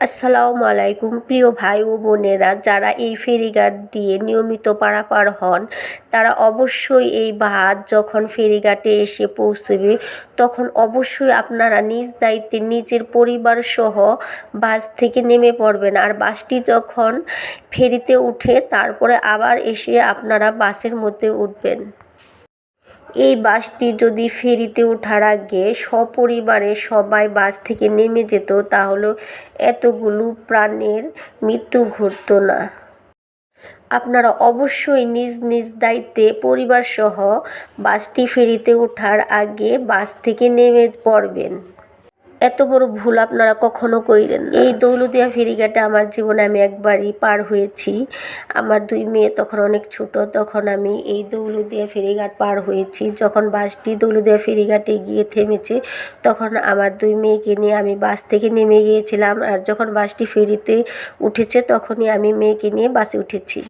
আসসালামু আলাইকুম প্রিয় ভাই ও বোনেরা, যারা এই ফেরিঘাট দিয়ে নিয়মিত পারাপার হন তারা অবশ্যই এই বাস যখন ফেরিঘাটে এসে পৌঁছবে তখন অবশ্যই আপনারা নিজ দায়িত্বে নিজের পরিবার সহ বাস থেকে নেমে পড়বেন। আর বাসটি যখন ফেরিতে উঠে তারপরে আবার এসে আপনারা বাসের মধ্যে উঠবেন। এই বাসটি যদি ফেরিতে ওঠার আগে সপরিবারে সবাই বাস থেকে নেমে যেত তাহলে এতগুলো প্রাণের মৃত্যু ঘটতো না। আপনারা অবশ্যই নিজ নিজ দায়িত্বে পরিবারসহ বাসটি ফেরিতে ওঠার আগে বাস থেকে নেমে পড়বেন। এত বড় ভুল আপনারা কখনো কইরেন না। এই দৌলতদিয়া ফেরিঘাটে আমার জীবনে আমি একবারই পার হয়েছি। আমার 2 মেয়ে তখন অনেক ছোট, তখন আমি এই দৌলতদিয়া ফেরিঘাট পার হয়েছি। যখন বাসটি দৌলতদিয়া ফেরিঘাটে গিয়ে থেমেছে তখন আমার 2 মেয়েকে নিয়ে আমি বাস থেকে নেমে গিয়েছিলাম। আর যখন বাসটি ফেরিতে উঠেছে তখনই আমি মেয়েকে নিয়ে বাসে উঠেছি।